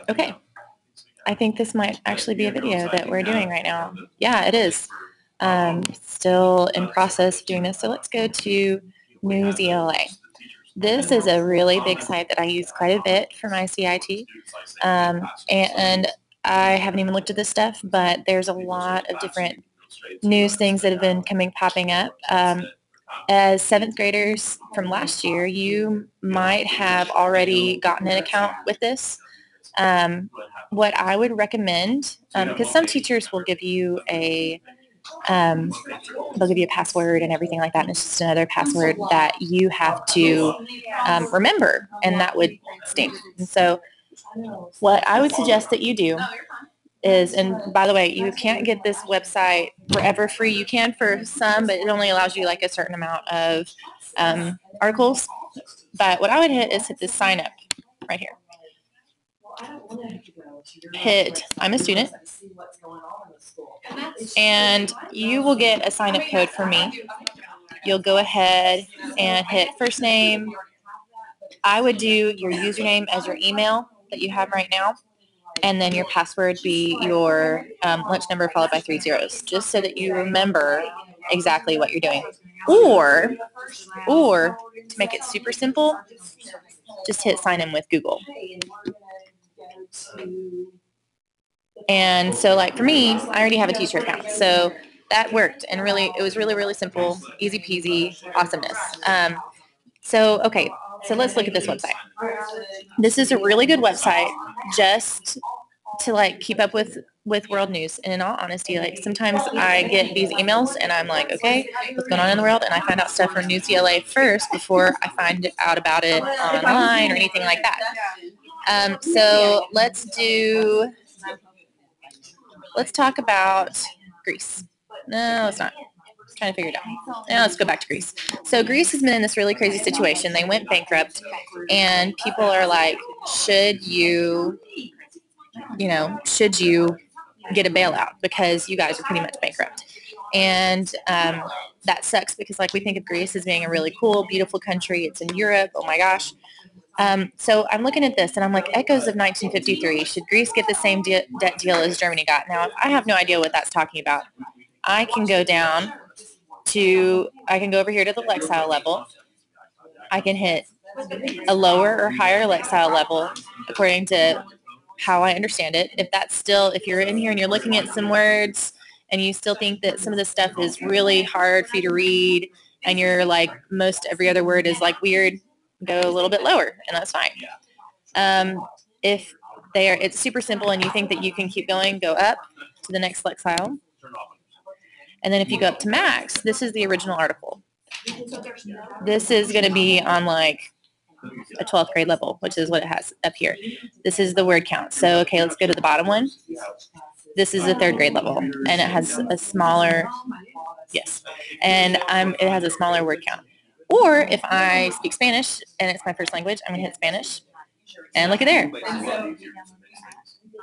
Okay. I think this might actually be a video that we're doing right now. Yeah, it is. Still in process of doing this. So let's go to NewsELA. This is a really big site that I use quite a bit for my CIT. And I haven't even looked at this stuff, but there's a lot of different news things that have been popping up. As 7th graders from last year, you might have already gotten an account with this. What I would recommend, because some teachers will give you they'll give you a password and everything like that, and it's just another password that you have to remember, and that would stink. And so what I would suggest that you do is, and by the way, you can't get this website forever free. You can for some, but it only allows you like a certain amount of articles. But what I would hit is hit this sign up right here. Hit I'm a student, and you will get a sign up code from me. You'll go ahead and hit first name. I would do your username as your email that you have right now, and then your password be your lunch number followed by 3 zeros, just so that you remember exactly what you're doing. Or to make it super simple, just hit sign in with Google. And so like for me, I already have a teacher account, so that worked, and really it was really simple, easy peasy, awesomeness. So let's look at this website. This is a really good website just to like keep up with world news. And in all honesty, like sometimes I get these emails and I'm like, okay, what's going on in the world? And I find out stuff from NewsELA first before I find out about it online or anything like that. So let's talk about Greece. No, it's not. I'm trying to figure it out. Now let's go back to Greece. So Greece has been in this really crazy situation. They went bankrupt, and people are like, should you get a bailout because you guys are pretty much bankrupt? And that sucks because like we think of Greece as being a really cool, beautiful country. It's in Europe. Oh my gosh. So I'm looking at this and I'm like, echoes of 1953. Should Greece get the same debt deal as Germany got? Now, I have no idea what that's talking about. I can go over here to the Lexile level. I can hit a lower or higher Lexile level according to how I understand it. If you're in here and you're looking at some words and you still think that some of this stuff is really hard for you to read and you're like most every other word is like weird, go a little bit lower, and that's fine. If it's super simple and you think that you can keep going, go up to the next Lexile. And then if you go up to max, this is the original article. This is going to be on like a 12th grade level, which is what it has up here. This is the word count. So, okay, let's go to the bottom one. This is the 3rd grade level, and it has a smaller, and it has a smaller word count. Or if I speak Spanish and it's my first language, I'm going to hit Spanish, and look at there.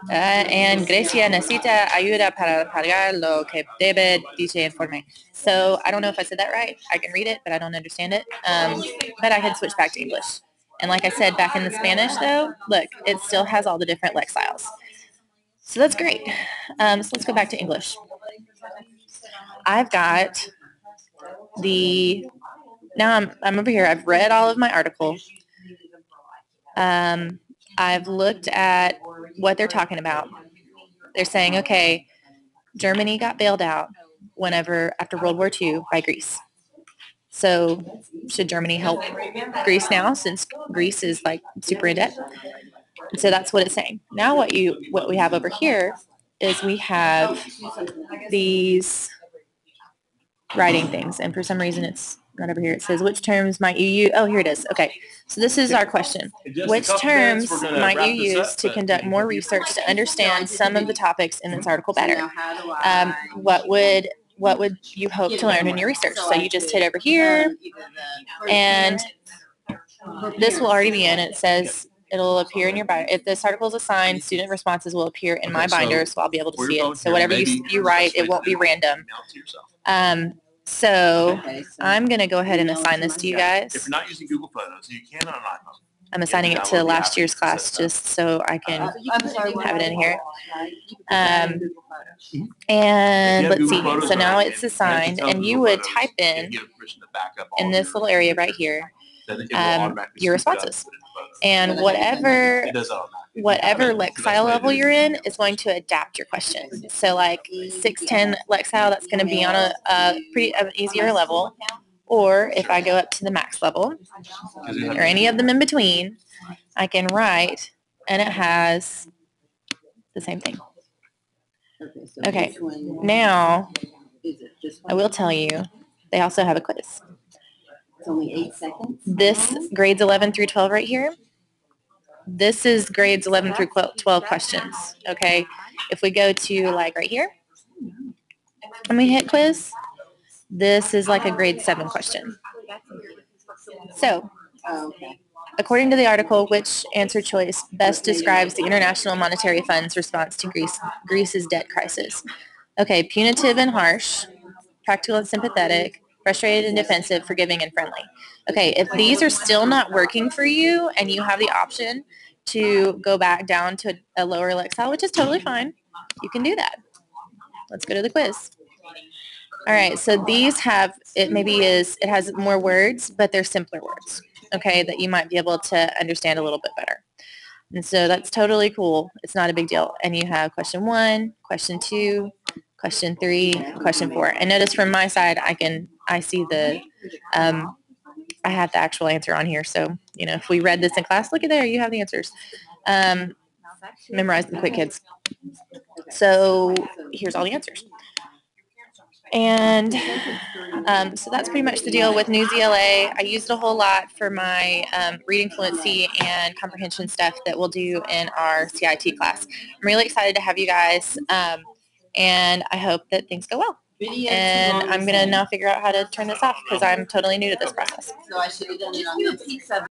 And Grecia necesita ayuda para pagar lo que debe dice informe. So I don't know if I said that right. I can read it, but I don't understand it. But I had switched back to English. And like I said, back in the Spanish, though, look, it still has all the different lexiles. So that's great. So let's go back to English. I've got now I'm over here. I've read all of my article. I've looked at what they're talking about. They're saying, okay, Germany got bailed out after World War II by Greece. So should Germany help Greece now since Greece is like super in debt? So that's what it's saying. Now what we have over here is we have these writing things, and for some reason it's not over here. It says, which terms might you use? Oh, here it is. Okay. So this is our question. Which terms might you use to conduct more research to understand some of the topics in this article better? What would you hope to learn in your research? So you just hit over here, and this will already be in. It says it'll appear in your binder. If this article is assigned, student responses will appear in my binder, so I'll be able to see it. So whatever you write, it won't be random. So I'm going to go ahead and assign this to you guys. If you're not using Google Photos, you can on an iPhone. I'm assigning it to last year's class just so I can have it in here. And let's see, so now it's assigned, and you would type in this little area right here, your responses. And whatever Lexile level you're in is going to adapt your question. So like 610 Lexile, that's going to be on a pretty easier level. Or if I go up to the max level, or any of them in between, I can write, and it has the same thing. Okay, now I will tell you, they also have a quiz. It's only 8 seconds. This grades 11 through 12 right here. This is grades 11 through 12 questions. Okay, if we go to like right here, and we hit quiz, this is like a grade 7 question. So, according to the article, which answer choice best describes the International Monetary Fund's response to Greece's debt crisis? Okay, punitive and harsh, practical and sympathetic, frustrated and defensive, forgiving and friendly. Okay, if these are still not working for you and you have the option to go back down to a lower Lexile, which is totally fine, you can do that. Let's go to the quiz. All right, so these have, it has more words, but they're simpler words, okay, that you might be able to understand a little bit better. And so that's totally cool. It's not a big deal. And you have question 1, question 2, question 3, question 4. And notice from my side, I see the, I have the actual answer on here. So, if we read this in class, look at there, you have the answers. Memorize them quick, kids. So here's all the answers. And so that's pretty much the deal with NewsELA. I used it a whole lot for my reading fluency and comprehension stuff that we'll do in our CIT class. I'm really excited to have you guys, and I hope that things go well. And I'm going to now figure out how to turn this off because I'm totally new to this process. So I should have done it on this.